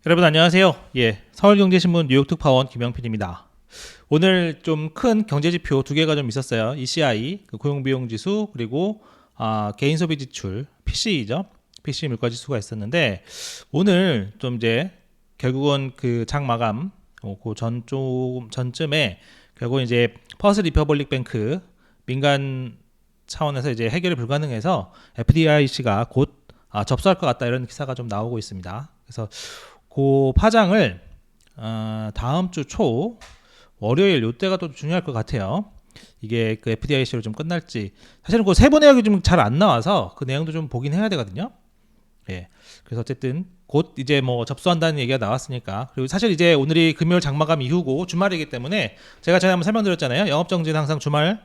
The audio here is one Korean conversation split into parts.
여러분 안녕하세요. 서울경제신문 뉴욕특파원 김영필입니다. 오늘 좀 큰 경제지표 두 개가 좀 있었어요. ECI, 고용비용지수, 그리고 개인소비지출, PCE죠. PC 물가지수가 있었는데 오늘 좀 이제 결국은 그 장 마감 그 전쯤에 결국은 이제 퍼스트 리퍼블릭 뱅크 민간 차원에서 이제 해결이 불가능해서 FDIC가 곧 접수할 것 같다 이런 기사가 좀 나오고 있습니다. 그래서 그 파장을 다음 주 초 월요일 요때가 또 중요할 것 같아요. 이게 그 FDIC로 좀 끝날지. 사실은 그 세부 내역이 좀 잘 안 나와서 그 내용도 좀 보긴 해야 되거든요. 그래서 어쨌든 곧 이제 뭐 접수한다는 얘기가 나왔으니까. 그리고 사실 이제 오늘이 금요일 장마감 이후고 주말이기 때문에 제가 전에 한번 설명드렸잖아요. 영업정지는 항상 주말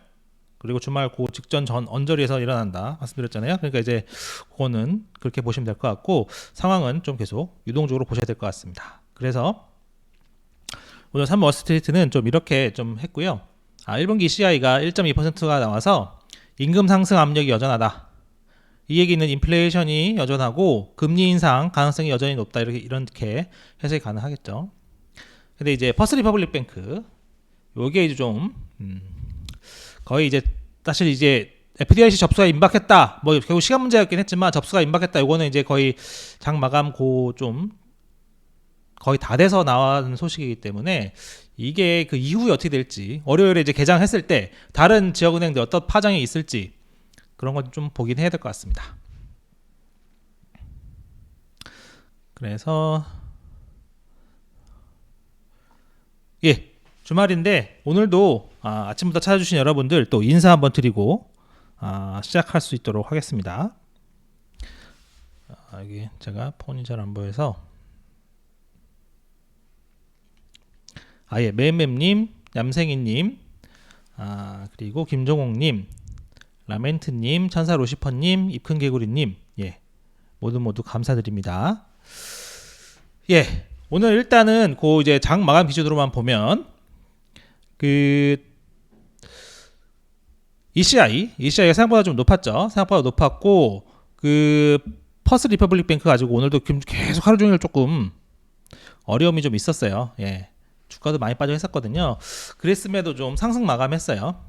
그리고 주말 그 직전 전 언저리에서 일어난다 말씀드렸잖아요. 그러니까 이제 그거는 그렇게 보시면 될 것 같고 상황은 좀 계속 유동적으로 보셔야 될 것 같습니다. 그래서 오늘 3월 월스트리트는 좀 이렇게 좀 했고요. 1분기 CI가 1.2%가 나와서 임금 상승 압력이 여전하다. 이 얘기는 인플레이션이 여전하고 금리 인상 가능성이 여전히 높다 이렇게 해석이 가능하겠죠. 근데 이제 퍼스트 리퍼블릭 뱅크 요게 이제 좀 거의 이제 사실 이제 FDIC 접수가 임박했다. 뭐 결국 시간 문제였긴 했지만 접수가 임박했다. 요거는 이제 거의 장 마감 고 좀 거의 다 돼서 나온 소식이기 때문에 이게 그 이후에 어떻게 될지 월요일에 이제 개장했을 때 다른 지역은행들 어떤 파장이 있을지 그런 건 좀 보긴 해야 될 것 같습니다. 그래서 주말인데 오늘도 아침부터 찾아주신 여러분들 또 인사 한번 드리고 시작할 수 있도록 하겠습니다. 여기 제가 폰이 잘 안 보여서 매맴님, 얌생이님, 그리고 김종옥님, 라멘트님, 천사로시퍼님, 입큰개구리님, 모두 감사드립니다. 오늘 일단은 그 이제 장 마감 기준으로만 보면 그 ECI가 생각보다 좀 높았죠. 생각보다 높았고 그 퍼스트 리퍼블릭 뱅크 가지고 오늘도 계속 하루 종일 조금 어려움이 좀 있었어요. 주가도 많이 빠져 했었거든요. 그랬음에도 좀 상승 마감했어요.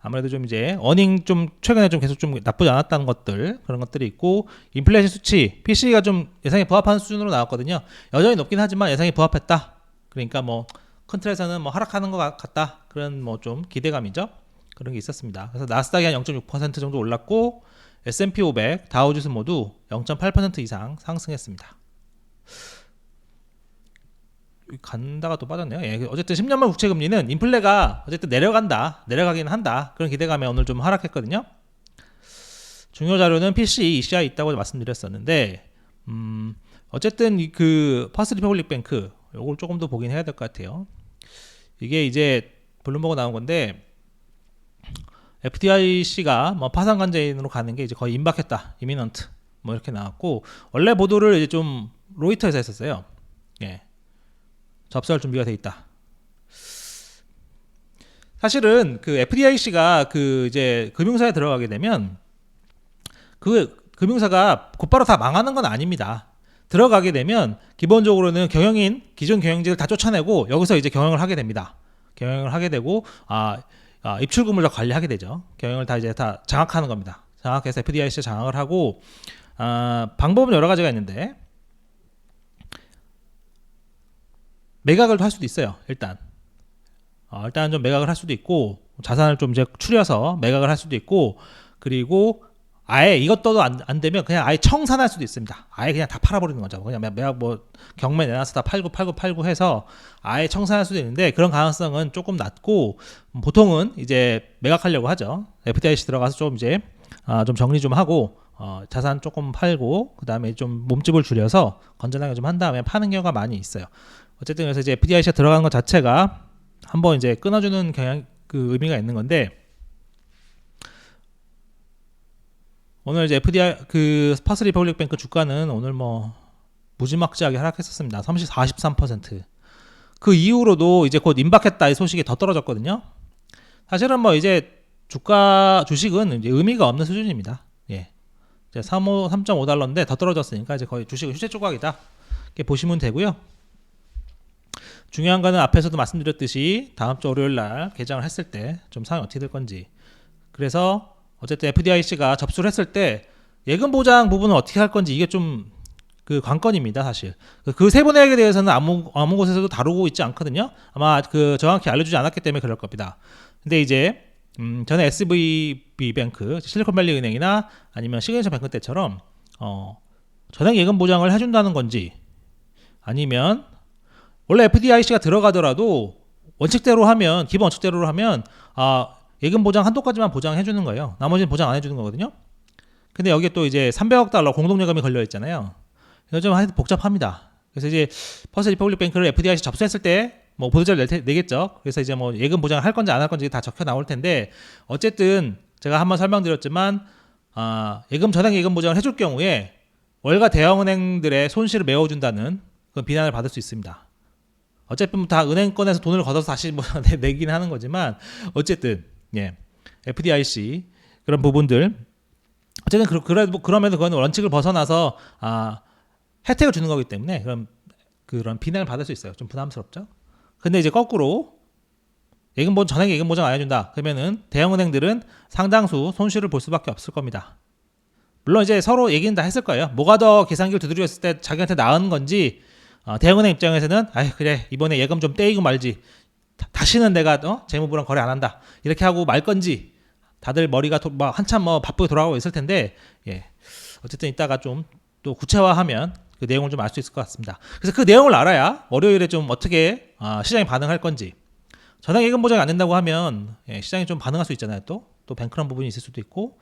아무래도 좀 이제 어닝 좀 최근에 좀 계속 좀 나쁘지 않았다는 것들 그런 것들이 있고 인플레이션 수치 PC가 좀 예상에 부합하는 수준으로 나왔거든요. 여전히 높긴 하지만 예상에 부합했다. 그러니까 뭐 큰 틀에서는 뭐 하락하는 것 같다. 그런 뭐 좀 기대감이죠. 그런 게 있었습니다. 그래서 나스닥이 한 0.6% 정도 올랐고 S&P 500, 다우지수 모두 0.8% 이상 상승했습니다. 간다가 또 빠졌네요. 어쨌든 10년물 국채금리는 인플레가 어쨌든 내려가긴 한다. 그런 기대감에 오늘 좀 하락했거든요. 중요 자료는 PC, ECI 있다고 말씀드렸었는데 어쨌든 그 퍼스트 리퍼블릭 뱅크 요걸 조금 더 보긴 해야 될 것 같아요. 이게 이제 블룸버그 나온 건데 FDIC가 뭐 파산 관제인으로 가는 게 이제 거의 임박했다. 이미넌트 뭐 이렇게 나왔고 원래 보도를 이제 좀 로이터에서 했었어요. 접수할 준비가 돼 있다. 사실은 그 FDIC가 그 이제 금융사에 들어가게 되면 그 금융사가 곧바로 다 망하는 건 아닙니다. 들어가게 되면 기본적으로는 기존 경영진을 다 쫓아내고 여기서 이제 경영을 하게 됩니다. 경영을 하게 되고 입출금을 다 관리하게 되죠. 경영을 다 이제 다 장악하는 겁니다. 장악해서 FDIC 장악을 하고 방법은 여러 가지가 있는데 매각을 할 수도 있어요. 일단 좀 매각을 할 수도 있고 자산을 좀 이제 추려서 매각을 할 수도 있고 그리고 아예 이것도 안 되면 그냥 아예 청산할 수도 있습니다. 아예 그냥 다 팔아버리는 거죠. 그냥 매각 뭐 경매 내놔서 다 팔고 해서 아예 청산할 수도 있는데 그런 가능성은 조금 낮고 보통은 이제 매각하려고 하죠. FDIC 들어가서 좀 이제 좀 정리 좀 하고 자산 조금 팔고 그 다음에 좀 몸집을 줄여서 건전하게 좀 한 다음에 파는 경우가 많이 있어요. 어쨌든 그래서 이제 FDIC가 들어가는 것 자체가 한번 이제 끊어주는 그 의미가 있는 건데 오늘 이제 그 퍼스트 리퍼블릭 뱅크 주가는 오늘 뭐 무지막지하게 하락했었습니다. 43%. 그 이후로도 이제 곧 임박했다 이 소식이 더 떨어졌거든요. 사실은 뭐 이제 주식은 이제 의미가 없는 수준입니다. 이제 3.5달러인데 더 떨어졌으니까 이제 거의 주식은 휴재 조각이다. 이렇게 보시면 되고요. 중요한 거는 앞에서도 말씀드렸듯이 다음 주 월요일 날 개장을 했을 때 좀 상황이 어떻게 될 건지. 그래서 어쨌든 FDIC가 접수를 했을 때 예금 보장 부분은 어떻게 할 건지 이게 좀 그 관건입니다, 사실. 그 세부 내역에 대해서는 아무 곳에서도 다루고 있지 않거든요. 아마 그 정확히 알려주지 않았기 때문에 그럴 겁니다. 근데 이제 전에 SVB 뱅크, 실리콘밸리 은행이나 아니면 시그니처 뱅크 때처럼 전액 예금 보장을 해준다는 건지, 아니면 원래 FDIC가 들어가더라도 원칙대로 하면, 기본 원칙대로 하면 예금 보장 한도까지만 보장해 주는 거예요. 나머지는 보장 안 해주는 거거든요. 근데 여기에 또 이제 300억 달러 공동예금이 걸려 있잖아요. 이거 좀 복잡합니다. 그래서 이제 퍼스트 리퍼블릭 뱅크를 FDIC 접수했을 때 뭐 보도자료 내겠죠. 그래서 이제 뭐 예금 보장을 할 건지 안 할 건지 다 적혀 나올 텐데, 어쨌든 제가 한번 설명드렸지만 전액 예금 보장을 해줄 경우에 월가 대형은행들의 손실을 메워준다는 그런 비난을 받을 수 있습니다. 어쨌든 다 은행권에서 돈을 걷어서 다시 뭐 내긴 하는 거지만, 어쨌든 FDIC 그런 부분들, 어쨌든 그럼에도 그건 원칙을 벗어나서 혜택을 주는 거기 때문에 그런 비난을 받을 수 있어요. 좀 부담스럽죠. 근데 이제 거꾸로 전액 예금 보장 안 해준다 그러면은 대형은행들은 상당수 손실을 볼 수밖에 없을 겁니다. 물론 이제 서로 얘기는 다 했을 거예요. 뭐가 더 계산기를 두드렸을 때 자기한테 나은 건지, 대형은행 입장에서는 그래 이번에 예금 좀 떼이고 말지, 다시는 내가 재무부랑 거래 안 한다 이렇게 하고 말 건지, 다들 머리가 한참 바쁘게 돌아가고 있을 텐데, 어쨌든 이따가 좀 또 구체화하면 그 내용을 좀 알 수 있을 것 같습니다. 그래서 그 내용을 알아야 월요일에 좀 어떻게 시장이 반응할 건지. 전액 예금 보장이 안 된다고 하면 시장이 좀 반응할 수 있잖아요. 또 뱅크런 부분이 있을 수도 있고,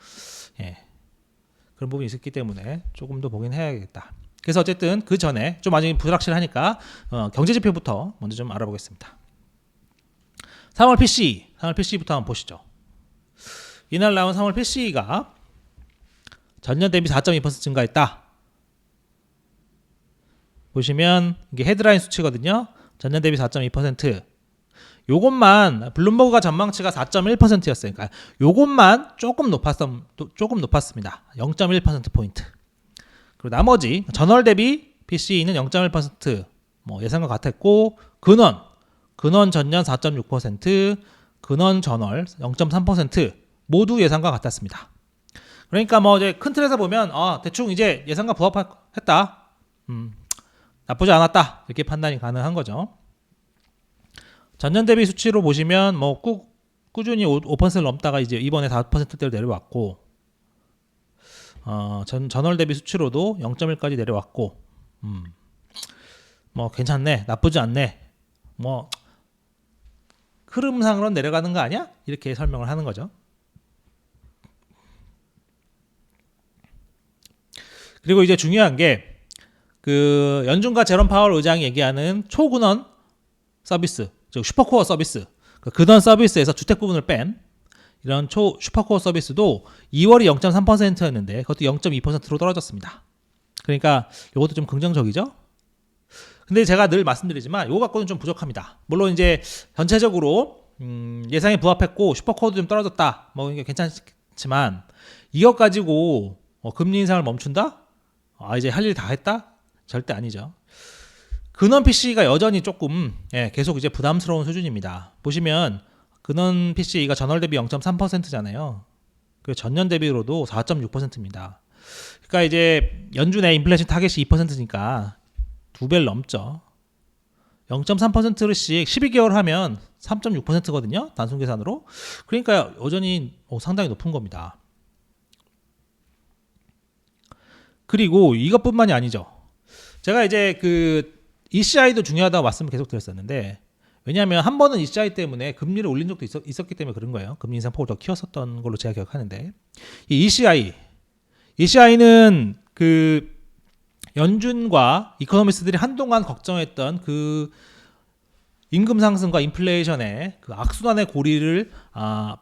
그런 부분이 있었기 때문에 조금 더 보긴 해야겠다. 그래서 어쨌든 그 전에 좀 아직 불확실하니까 경제지표부터 먼저 좀 알아보겠습니다. 3월 PC부터 한번 보시죠. 이날 나온 3월 PC가 전년 대비 4.2% 증가했다. 보시면 이게 헤드라인 수치거든요. 전년 대비 4.2%. 요것만 블룸버그가 전망치가 4.1%였어요. 그러니까 요것만 조금 높았습니다. 0.1% 포인트. 그리고 나머지 전월 대비 PCE는 0.1% 뭐 예상과 같았고, 근원 전년 4.6%, 근원 전월 0.3% 모두 예상과 같았습니다. 그러니까 뭐 이제 큰 틀에서 보면 대충 이제 예상과 부합했다. 나쁘지 않았다. 이렇게 판단이 가능한 거죠. 전년 대비 수치로 보시면 뭐 꾸준히 5%를 넘다가 이제 이번에 4%대로 내려왔고, 전월 대비 수치로도 0.1까지 내려왔고, 뭐 괜찮네, 나쁘지 않네, 뭐 흐름상으로는 내려가는 거 아니야? 이렇게 설명을 하는 거죠. 그리고 이제 중요한 게 그 연준과 제롬 파월 의장이 얘기하는 초근원 서비스, 즉 슈퍼코어 서비스, 그 근원 서비스에서 주택 부분을 뺀 이런 슈퍼코어 서비스도 2월이 0.3%였는데 그것도 0.2%로 떨어졌습니다. 그러니까 이것도 좀 긍정적이죠. 근데 제가 늘 말씀드리지만 이거 갖고는 좀 부족합니다. 물론 이제 전체적으로 예상에 부합했고 슈퍼코어도 좀 떨어졌다, 뭐 이게 괜찮지만 이것 가지고 금리 인상을 멈춘다? 이제 할 일 다 했다? 절대 아니죠. 근원 PC가 여전히 조금 계속 이제 부담스러운 수준입니다. 보시면 근원 PC가 전월 대비 0.3%잖아요. 그 전년 대비로도 4.6%입니다. 그러니까 이제 연준의 인플레이션 타겟이 2%니까 2배를 넘죠. 0.3%씩 12개월 하면 3.6%거든요. 단순 계산으로. 그러니까 여전히 상당히 높은 겁니다. 그리고 이것뿐만이 아니죠. 제가 이제 그 ECI도 중요하다고 말씀을 계속 드렸었는데, 왜냐하면 한 번은 ECI 때문에 금리를 올린 적도 있었기 때문에 그런 거예요. 금리 인상 폭을 더 키웠었던 걸로 제가 기억하는데, 이 ECI는 그 연준과 이코노미스트들이 한동안 걱정했던 그 임금 상승과 인플레이션의 그 악순환의 고리를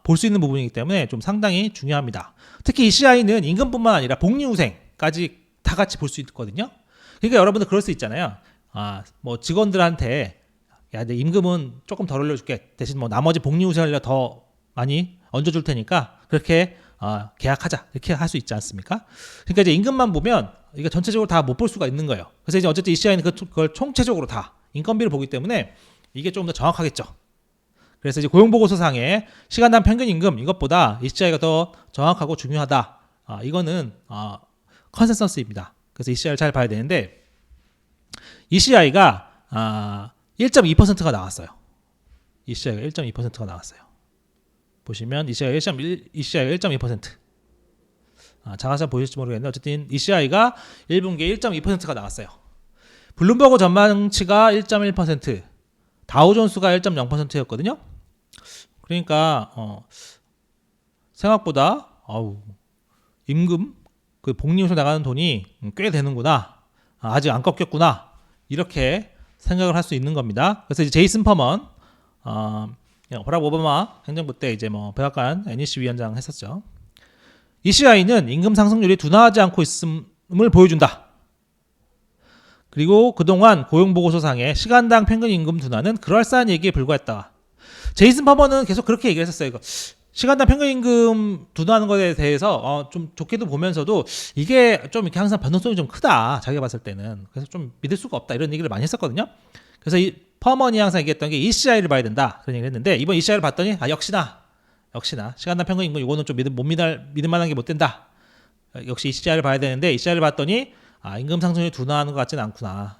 볼 수 있는 부분이기 때문에 좀 상당히 중요합니다. 특히 ECI는 임금뿐만 아니라 복리후생까지 다 같이 볼 수 있거든요. 그러니까 여러분들 그럴 수 있잖아요. 뭐 직원들한테 내 임금은 조금 덜 올려줄게, 대신 뭐 나머지 복리후생을 더 많이 얹어줄 테니까 그렇게 계약하자, 이렇게 할 수 있지 않습니까? 그러니까 이제 임금만 보면 이거 전체적으로 다 못 볼 수가 있는 거예요. 그래서 이제 어쨌든 ECI는 그걸 총체적으로 다 인건비를 보기 때문에 이게 좀 더 정확하겠죠. 그래서 이제 고용보고서상의 시간당 평균 임금 이것보다 ECI가 더 정확하고 중요하다. 이거는 컨센서스입니다. 그래서 ECI를 잘 봐야 되는데 ECI가 1.2%가 나왔어요. ECI가 1.2%가 나왔어요. 보시면 ECI가 1.2%. 자가서 보실지 모르겠는데 어쨌든 ECI가 1분기에 1.2%가 나왔어요. 블룸버그 전망치가 1.1%, 다우존스가 1.0%였거든요. 그러니까 생각보다 임금 그 복리후에서 나가는 돈이 꽤 되는구나. 아직 안 꺾였구나. 이렇게 생각을 할 수 있는 겁니다. 그래서 이제 제이슨 퍼먼 버락 오바마 행정부 때 이제 뭐 백악관 NEC 위원장 했었죠. ECI는 임금 상승률이 둔화하지 않고 있음을 보여준다. 그리고 그동안 고용보고서상의 시간당 평균 임금 둔화는 그럴싸한 얘기에 불과했다. 제이슨 퍼먼은 계속 그렇게 얘기를 했었어요. 이거 시간당 평균 임금 둔화하는 것에 대해서 좀 좋게도 보면서도 이게 좀 이렇게 항상 변동성이 좀 크다. 자기가 봤을 때는. 그래서 좀 믿을 수가 없다. 이런 얘기를 많이 했었거든요. 그래서 이 퍼먼이 항상 얘기했던 게 ECI를 봐야 된다. 그런 얘기를 했는데 이번 ECI를 봤더니 역시나 시간당 평균 임금 이거는 좀 믿을 만한 게 못 된다. 역시 ECI를 봐야 되는데 ECI를 봤더니 임금 상승률이 둔화하는 것 같지는 않구나.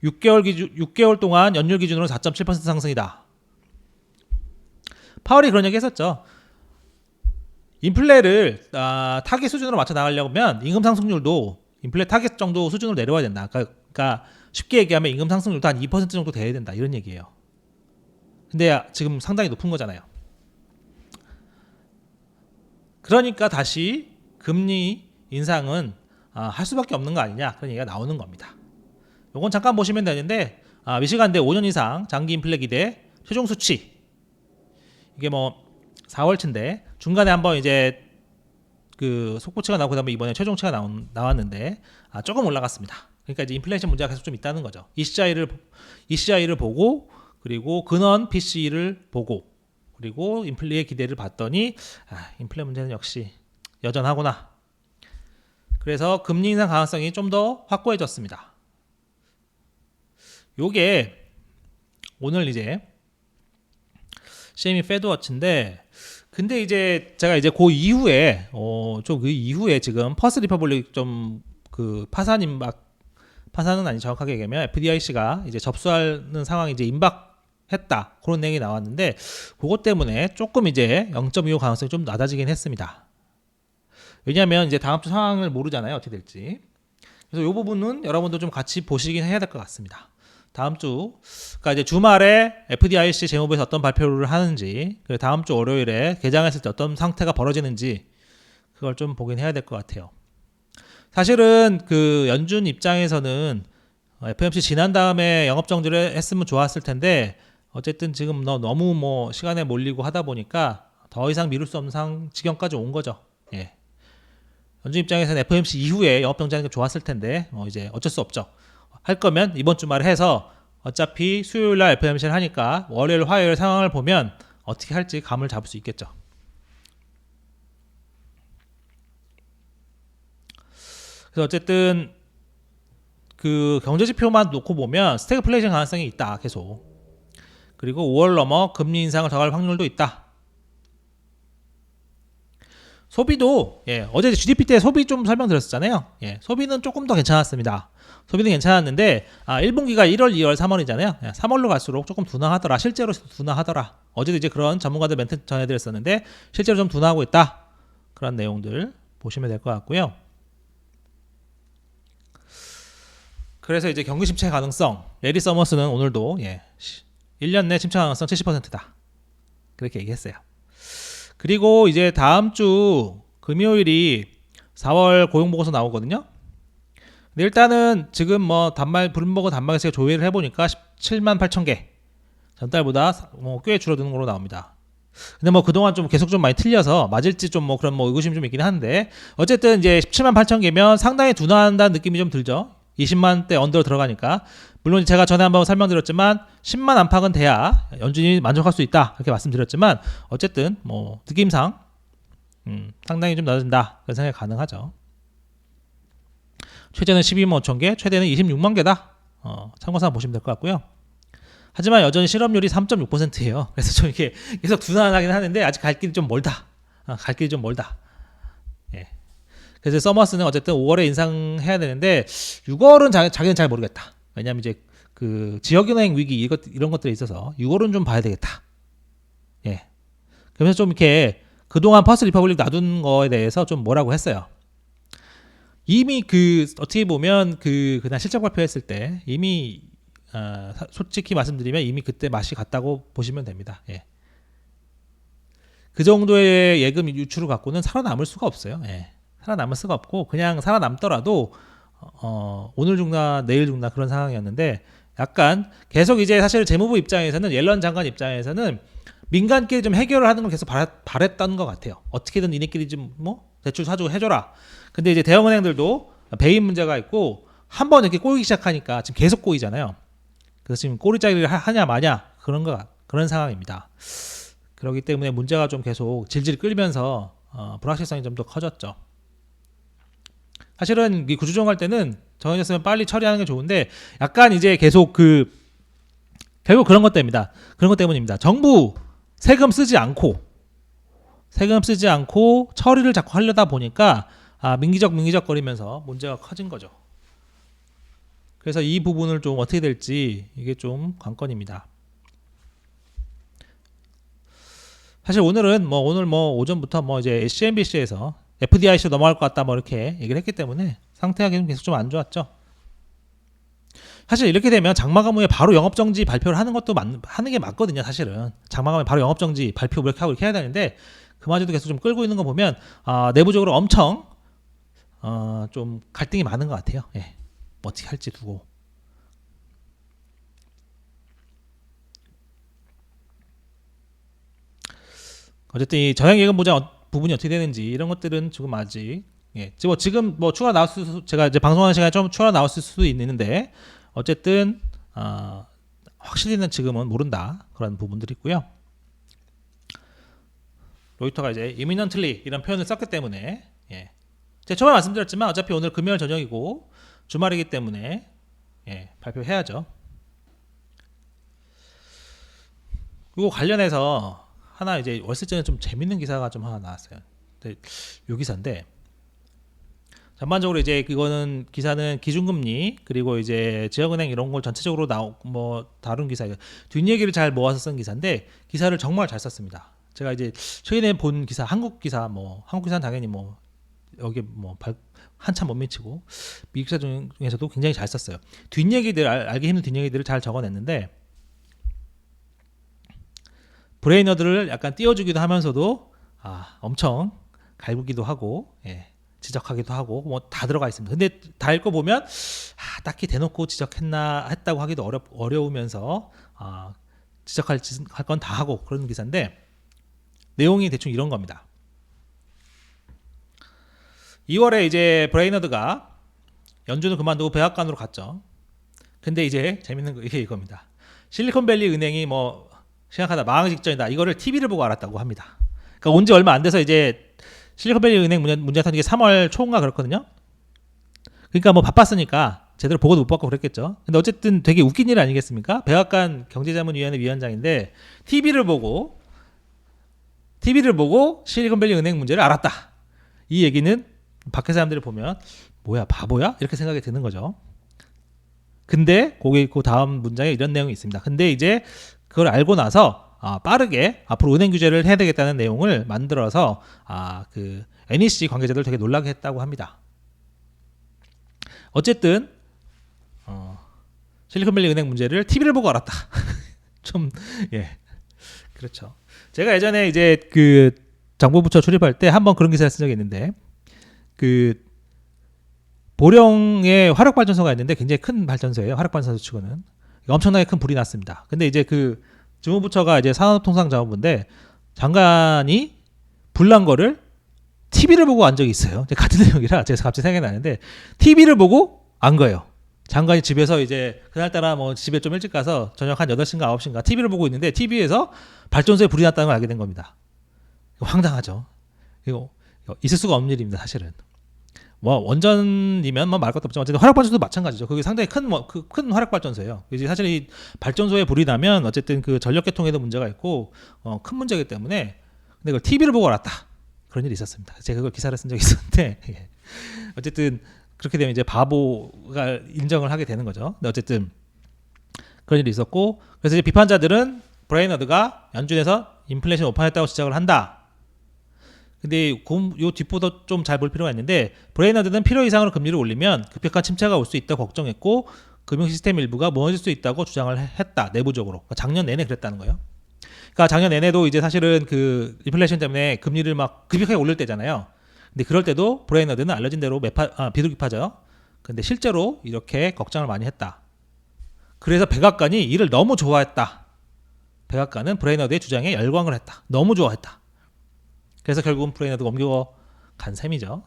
6개월 동안 연율 기준으로 4.7% 상승이다. 파월이 그런 얘기 했었죠. 인플레를 타겟 수준으로 맞춰 나가려면 임금 상승률도 인플레 타겟 정도 수준으로 내려와야 된다. 그러니까 쉽게 얘기하면 임금 상승률도 한 2% 정도 돼야 된다. 이런 얘기예요. 근데 지금 상당히 높은 거잖아요. 그러니까 다시 금리 인상은 할 수밖에 없는 거 아니냐 그런 얘기가 나오는 겁니다. 요건 잠깐 보시면 되는데 미시간대 5년 이상 장기 인플레 기대 최종 수치 이게 뭐 4월치인데 중간에 한번 이제 그 속보치가 나오고 그다음에 이번에 최종치가 나왔는데 조금 올라갔습니다. 그러니까 이제 인플레이션 문제가 계속 좀 있다는 거죠. ECI를 보고 그리고 근원 PC를 보고 그리고 인플레의 기대를 봤더니 인플레 문제는 역시 여전하구나. 그래서 금리 인상 가능성이 좀 더 확고해졌습니다. 요게 오늘 이제 CME 페드워치인데 근데 이제 제가 이제 그 이후에 좀 그 이후에 지금 퍼스트 리퍼블릭 좀 그 파산은 아니 정확하게 얘기하면 FDIC가 이제 접수하는 상황이 이제 임박했다 그런 내용이 나왔는데 그것 때문에 조금 이제 0.25 가능성이 좀 낮아지긴 했습니다. 왜냐하면 이제 다음 주 상황을 모르잖아요 어떻게 될지. 그래서 이 부분은 여러분도 좀 같이 보시긴 해야 될 것 같습니다. 다음 주, 그러니까 이제 주말에 FDIC 재무부에서 어떤 발표를 하는지, 그리고 다음 주 월요일에 개장했을 때 어떤 상태가 벌어지는지 그걸 좀 보긴 해야 될 것 같아요. 사실은 그 연준 입장에서는 FOMC 지난 다음에 영업 정지를 했으면 좋았을 텐데 어쨌든 지금 너무 뭐 시간에 몰리고 하다 보니까 더 이상 미룰 수 없는 지경까지 온 거죠. 예. 연준 입장에서는 FOMC 이후에 영업 정지하는 게 좋았을 텐데 이제 어쩔 수 없죠. 할 거면 이번 주말에 해서 어차피 수요일날 FOMC를 하니까 월요일, 화요일 상황을 보면 어떻게 할지 감을 잡을 수 있겠죠. 그래서 어쨌든 그 경제지표만 놓고 보면 스태그플레이션 가능성이 있다 계속. 그리고 5월 넘어 금리 인상을 더 할 확률도 있다. 소비도 어제 GDP 때 소비 좀 설명드렸었잖아요. 소비는 조금 더 괜찮았습니다. 소비는 괜찮았는데 1분기가 1월, 2월, 3월이잖아요. 3월로 갈수록 조금 둔화하더라. 실제로 둔화하더라. 어제도 이제 그런 전문가들 멘트 전해드렸었는데 실제로 좀 둔화하고 있다. 그런 내용들 보시면 될 것 같고요. 그래서 이제 경기 침체 가능성 레리 서머스는 오늘도 1년 내 침체 가능성 70%다. 그렇게 얘기했어요. 그리고 이제 다음 주 금요일이 4월 고용보고서 나오거든요. 근데 일단은 지금 뭐 블룸버그 단말에서 조회를 해보니까 17만 8천 개 전달보다 꽤 줄어드는 걸로 나옵니다. 근데 뭐 그동안 좀 계속 좀 많이 틀려서 맞을지 좀 그런 의구심이 좀 있긴 한데 어쨌든 이제 17만 8천 개면 상당히 둔화한다는 느낌이 좀 들죠. 20만대 언더로 들어가니까. 물론 제가 전에 한번 설명드렸지만 10만 안팎은 돼야 연준이 만족할 수 있다 이렇게 말씀드렸지만 어쨌든 느낌상 상당히 좀 낮아진다 그런 생각이 가능하죠. 최저는 12만 5천 개, 최대는 26만 개다. 참고사항 보시면 될 것 같고요. 하지만 여전히 실업률이 3.6%예요. 그래서 좀 이렇게 계속 둔화하긴 하는데 아직 갈 길이 좀 멀다. 갈 길이 좀 멀다. 예. 그래서 서머스는 어쨌든 5월에 인상해야 되는데 6월은 자기는 잘 모르겠다. 왜냐하면 이제 그 지역은행 위기 이런 것들에 있어서 6월은 좀 봐야 되겠다. 예. 그래서 좀 이렇게 그동안 퍼스트 리퍼블릭 놔둔 거에 대해서 좀 뭐라고 했어요. 이미 그 어떻게 보면 그날 실적 발표했을 때 이미 솔직히 말씀드리면 이미 그때 맛이 갔다고 보시면 됩니다. 예. 그 정도의 예금 유출을 갖고는 살아남을 수가 없어요. 예. 살아남을 수가 없고 그냥 살아남더라도 오늘 죽나 내일 죽나 그런 상황이었는데 약간 계속 이제 사실 재무부 입장에서는 옐런 장관 입장에서는 민간끼리 좀 해결을 하는 걸 계속 바랬던 것 같아요. 어떻게든 니네끼리 좀 뭐 대출 사주고 해줘라. 근데 이제 대형은행들도 배임 문제가 있고 한 번 이렇게 꼬이기 시작하니까 지금 계속 꼬이잖아요. 그래서 지금 꼬리짜기를 하냐 마냐 그런 상황입니다. 그렇기 때문에 문제가 좀 계속 질질 끌면서 불확실성이 좀 더 커졌죠. 사실은 이 구조조정할 때는 정해졌으면 빨리 처리하는 게 좋은데 약간 이제 계속 결국 그런 것 때문입니다. 그런 것 때문입니다. 정부 세금 쓰지 않고 처리를 자꾸 하려다 보니까 민기적 거리면서 문제가 커진 거죠. 그래서 이 부분을 좀 어떻게 될지 이게 좀 관건입니다. 사실 오늘 오전부터 이제 CNBC에서 FDIC로 넘어갈 것 같다 이렇게 얘기를 했기 때문에 상태가 계속 좀 안 좋았죠. 사실 이렇게 되면 장마감 후에 바로 영업정지 발표를 하는 것도 하는 게 맞거든요. 사실은 장마감에 바로 영업정지 발표 이렇게 하고 이렇게 해야 되는데 그마저도 계속 좀 끌고 있는 거 보면 내부적으로 엄청 좀 갈등이 많은 것 같아요. 예. 어떻게 할지 두고. 어쨌든 이 저양예금 보장 부분이 어떻게 되는지 이런 것들은 지금 아직 지금 추가 나왔을 수도 제가 이제 방송하는 시간에 좀 추가 나왔을 수도 있는데 어쨌든 확실히는 지금은 모른다 그런 부분들이 있고요. 로이터가 이제 imminently 이런 표현을 썼기 때문에 제가 처음에 말씀드렸지만 어차피 오늘 금요일 저녁이고 주말이기 때문에 발표해야죠. 그리고 관련해서 하나 이제 월세전에 좀 재밌는 기사가 좀 하나 나왔어요. 근데 요 기사인데 전반적으로 이제 그거는 기사는 기준금리 그리고 이제 지역은행 이런 걸 전체적으로 다룬 기사예요. 뒷얘기를 잘 모아서 쓴 기사인데 기사를 정말 잘 썼습니다. 제가 이제 최근에 본 기사 한국 기사는 당연히 여기 한참 못 미치고 미국 기사 중에서도 굉장히 잘 썼어요. 뒷얘기들 알기 힘든 뒷얘기들을 잘 적어냈는데 브레이너들을 약간 띄워주기도 하면서도 엄청 갈구기도 하고 지적하기도 하고 다 들어가 있습니다. 근데 다 읽고 보면 딱히 대놓고 했다고 하기도 어려우면서 지적할 건 다 하고 그런 기사인데 내용이 대충 이런 겁니다. 2월에 이제 브레이너드가 연준을 그만두고 백악관으로 갔죠. 근데 이제 재밌는 거 이겁니다. 실리콘밸리 은행이 생각하다 망하기 직전이다. 이거를 TV를 보고 알았다고 합니다. 그러니까 온 지 얼마 안 돼서 이제 실리콘밸리 은행 문제 터진 게 3월 초인가 그렇거든요. 그러니까 바빴으니까 제대로 보고도 못 받고 그랬겠죠. 근데 어쨌든 되게 웃긴 일 아니겠습니까? 백악관 경제자문위원회 위원장인데 TV를 보고 실리콘밸리 은행 문제를 알았다. 이 얘기는 밖에 사람들이 보면 뭐야 바보야? 이렇게 생각이 드는 거죠. 근데 그 다음 문장에 이런 내용이 있습니다. 근데 이제 그걸 알고 나서 빠르게 앞으로 은행 규제를 해야 되겠다는 내용을 만들어서 그 NEC 관계자들 되게 놀라게 했다고 합니다. 어쨌든 실리콘밸리 은행 문제를 TV를 보고 알았다. 좀 그렇죠. 제가 예전에 이제 그 정보부처 출입할 때 한번 그런 기사를 쓴 적이 있는데 그 보령에 화력발전소가 있는데 굉장히 큰 발전소예요. 화력발전소 치고는 엄청나게 큰 불이 났습니다. 근데 이제 그 주무부처가 이제 산업통상자원부인데 장관이 불난 거를 TV를 보고 안 적이 있어요. 같은 내용이라 제가 갑자기 생각이 나는데 TV를 보고 안 거예요. 장관이 집에서 이제 그날따라 집에 좀 일찍 가서 저녁 한 8시인가 9시인가 TV를 보고 있는데 TV에서 발전소에 불이 났다는 걸 알게 된 겁니다. 황당하죠. 이거 있을 수가 없는 일입니다. 사실은. 뭐 원전이면 뭐 말 것도 없지만 어쨌든 화력 발전소도 마찬가지죠. 그게 상당히 큰 화력 발전소예요. 이제 사실 이 발전소에 불이 나면 어쨌든 그 전력 계통에도 문제가 있고 큰 문제이기 때문에 근데 그걸 TV를 보고 알았다. 그런 일이 있었습니다. 제가 그걸 기사를 쓴 적이 있었는데 어쨌든 그렇게 되면 이제 바보가 인정을 하게 되는 거죠. 근데 어쨌든 그런 일이 있었고 그래서 이제 비판자들은 브레이너드가 연준에서 인플레이션 오판했다고 지적을 한다. 근데 요 뒷부도 좀 잘 볼 필요가 있는데 브레이너드는 필요 이상으로 금리를 올리면 급격한 침체가 올 수 있다고 걱정했고 금융 시스템 일부가 무너질 수 있다고 주장을 했다. 내부적으로. 그러니까 작년 내내 그랬다는 거예요. 그러니까 작년 내내도 이제 사실은 그 인플레이션 때문에 금리를 막 급격하게 올릴 때잖아요. 근데 그럴 때도 브레이너드는 알려진 대로 비둘기파죠. 근데 실제로 이렇게 걱정을 많이 했다. 그래서 백악관이 이를 너무 좋아했다. 백악관은 브레이너드의 주장에 열광을 했다. 너무 좋아했다. 그래서 결국은 브레이너드가 옮겨간 셈이죠.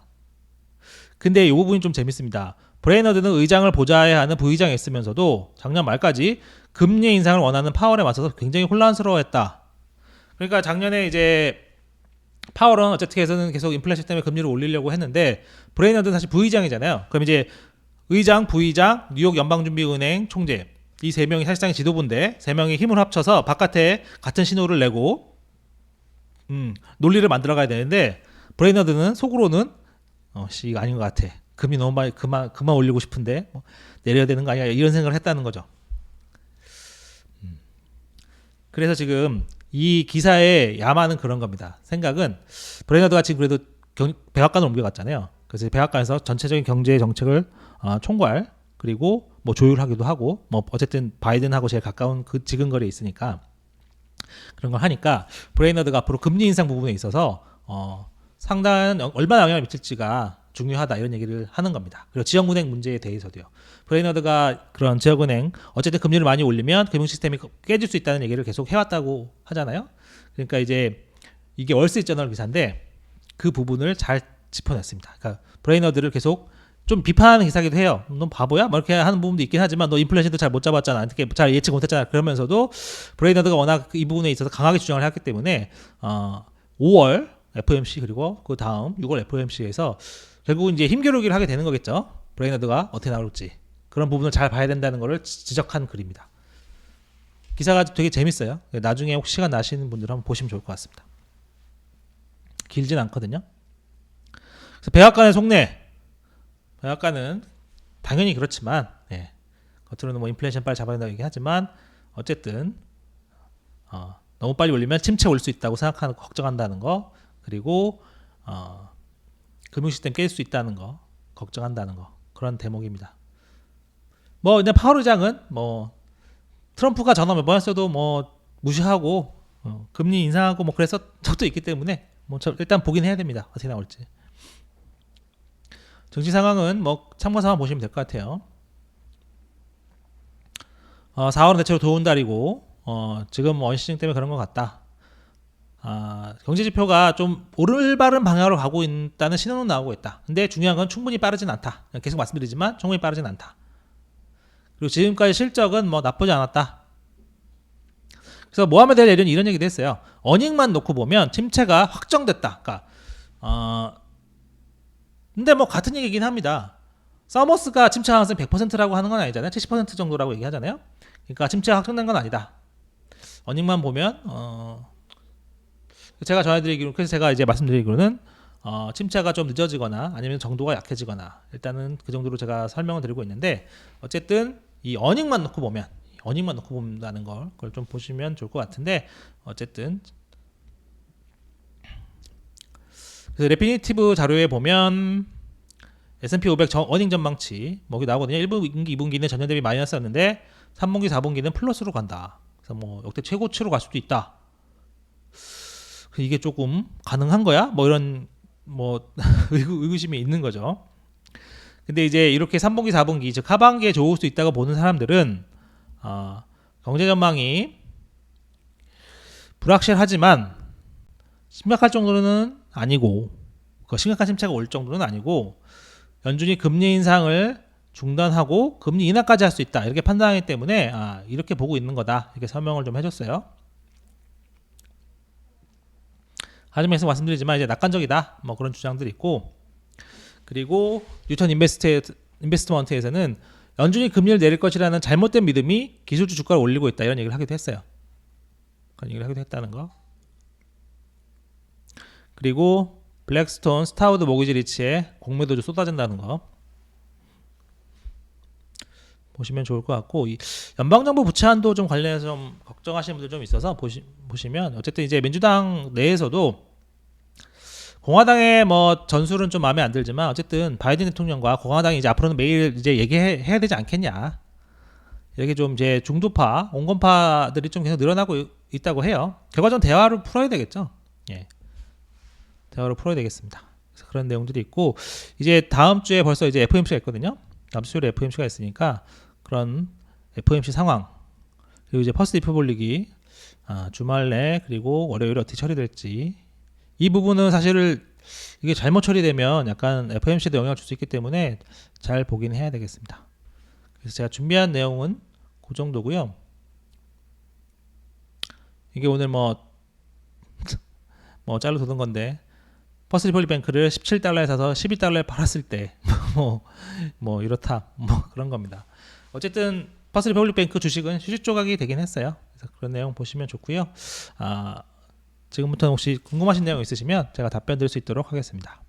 근데 이 부분이 좀 재밌습니다. 브레이너드는 의장을 보좌해야 하는 부의장에 있으면서도 작년 말까지 금리 인상을 원하는 파월에 맞서서 굉장히 혼란스러워했다. 그러니까 작년에 이제 파월은 어쨌든 해서는 계속 인플레이션 때문에 금리를 올리려고 했는데 브레이너드는 사실 부의장이잖아요. 그럼 이제 의장, 부의장, 뉴욕 연방준비은행 총재 이 세 명이 사실상 지도부인데 세 명이 힘을 합쳐서 바깥에 같은 신호를 내고 논리를 만들어가야 되는데 브레이너드는 속으로는 이거 아닌 것 같아. 금리 너무 많이 그만 올리고 싶은데 내려야 되는 거 아니야 이런 생각을 했다는 거죠. 그래서 지금 이 기사의 야마는 그런 겁니다. 생각은 브레이너드가 지금 그래도 백악관을 옮겨갔잖아요. 그래서 백악관에서 전체적인 경제 정책을 총괄 그리고 뭐 조율하기도 하고 뭐 어쨌든 바이든하고 제일 가까운 그 지근거리에 있으니까 그런 걸 하니까 브레이너드가 앞으로 금리 인상 부분에 있어서 상당한 얼마나 영향을 미칠지가 중요하다 이런 얘기를 하는 겁니다. 그리고 지역은행 문제에 대해서도요. 브레이너드가 그런 지역은행 어쨌든 금리를 많이 올리면 금융 시스템이 깨질 수 있다는 얘기를 계속 해왔다고 하잖아요. 그러니까 이제 이게 월스트리트저널 기사인데 그 부분을 잘 짚어냈습니다. 그러니까 브레이너드를 계속 좀 비판하는 기사기도 해요. 넌 바보야? 뭐 이렇게 하는 부분도 있긴 하지만 너 인플레이션도 잘 못 잡았잖아. 어떻게 잘 예측 못했잖아. 그러면서도 브레이너드가 워낙 이 부분에 있어서 강하게 주장을 했기 때문에 5월 FOMC 그리고 그 다음 6월 FOMC에서 결국은 이제 힘겨루기를 하게 되는 거겠죠. 브레이너드가 어떻게 나올지 그런 부분을 잘 봐야 된다는 것을 지적한 글입니다. 기사가 되게 재밌어요. 나중에 혹시 시간 나시는 분들 한번 보시면 좋을 것 같습니다. 길진 않거든요. 그래서 백악관의 속내 백악관은 당연히 그렇지만 겉으로는 뭐 인플레이션 빨리 잡아야 된다고 얘기하지만 어쨌든 너무 빨리 올리면 침체 올 수 있다고 생각하는 걱정한다는 거 그리고 금융 시스템 깰 수 있다는 거 걱정한다는 거 그런 대목입니다. 뭐 근데 파월 의장은 뭐 트럼프가 전화 몇 번 했어도 뭐 무시하고 금리 인상하고 뭐 그래서 적도 있기 때문에 뭐 일단 보긴 해야 됩니다. 어떻게 나올지. 정치 상황은 뭐 참고사만 보시면 될 것 같아요. 4월은 대체로 더운 달이고 지금 원시즌 때문에 그런 것 같다. 경제 지표가 좀 올바른 방향으로 가고 있다는 신호는 나오고 있다. 근데 중요한 건 충분히 빠르진 않다. 계속 말씀드리지만 충분히 빠르진 않다. 그리고 지금까지 실적은 뭐 나쁘지 않았다. 그래서 모하메드 엘 이런 얘기도 했어요. 어닝만 놓고 보면 침체가 확정됐다. 그러니까 근데 뭐 같은 얘기긴 합니다. 서머스가 침체 가능성이 100%라고 하는 건 아니잖아요. 70% 정도라고 얘기하잖아요. 그러니까 침체가 확정된 건 아니다. 어닝만 보면 제가 전해드리기로 그래서 제가 이제 말씀드리기로는 침체가 좀 늦어지거나 아니면 정도가 약해지거나 일단은 그 정도로 제가 설명을 드리고 있는데 어쨌든 이 어닝만 놓고 본다는 그걸 좀 보시면 좋을 것 같은데 어쨌든 그래서 레피니티브 자료에 보면 S&P 500 어닝 전망치 뭐 여기 나오거든요. 1분기, 2분기는 전년 대비 마이너스였는데 3분기, 4분기는 플러스로 간다. 그래서 뭐 역대 최고치로 갈 수도 있다. 이게 조금 가능한 거야? 뭐 이런 뭐 의구심이 있는 거죠. 근데 이제 이렇게 3분기, 4분기 즉 하반기에 좋을 수 있다고 보는 사람들은 경제 전망이 불확실하지만 심각할 정도는 아니고 심각한 침체가 올 정도는 아니고 연준이 금리 인상을 중단하고 금리 인하까지 할 수 있다 이렇게 판단하기 때문에 이렇게 보고 있는 거다 이렇게 설명을 좀 해줬어요. 하지만 계속 말씀드리지만 이제 낙관적이다 뭐 그런 주장들이 있고 그리고 뉴턴 인베스트먼트에서는 연준이 금리를 내릴 것이라는 잘못된 믿음이 기술주 주가를 올리고 있다 이런 얘기를 하기도 했어요. 그런 얘기를 하기도 했다는 거. 그리고 블랙스톤, 스타우드 모기지 리츠에 공매도주 쏟아진다는 거 보시면 좋을 것 같고, 이 연방정부 부채 한도 좀 관련해서 좀 걱정하시는 분들 좀 있어서 보시면 어쨌든 이제 민주당 내에서도 공화당의 뭐 전술은 좀 마음에 안 들지만 어쨌든 바이든 대통령과 공화당이 이제 앞으로는 매일 이제 얘기해야 되지 않겠냐, 이렇게 좀 이제 중도파, 온건파들이 좀 계속 늘어나고 있다고 해요. 결과적으로 대화로 풀어야 되겠죠. 예, 대화로 풀어야 되겠습니다. 그래서 그런 내용들이 있고, 이제 다음 주에 벌써 이제 FOMC가 있거든요. 다음 주 수요일에 FOMC가 있으니까 그런 FOMC 상황, 그리고 이제 퍼스트 리퍼블릭이 주말 내 그리고 월요일에 어떻게 처리될지, 이 부분은 사실 이게 잘못 처리되면 약간 FOMC에도 영향을 줄 수 있기 때문에 잘 보긴 해야 되겠습니다. 그래서 제가 준비한 내용은 그 정도고요. 이게 오늘 뭐 짤로 도는 건데, 퍼스트 리퍼블릭 뱅크를 17달러에 사서 12달러에 팔았을 때 뭐 이렇다, 뭐 그런 겁니다. 어쨌든 퍼스트 리퍼블릭 뱅크 주식은 휴식 조각이 되긴 했어요. 그래서 그런 내용 보시면 좋고요. 지금부터 혹시 궁금하신 내용 있으시면 제가 답변 드릴 수 있도록 하겠습니다.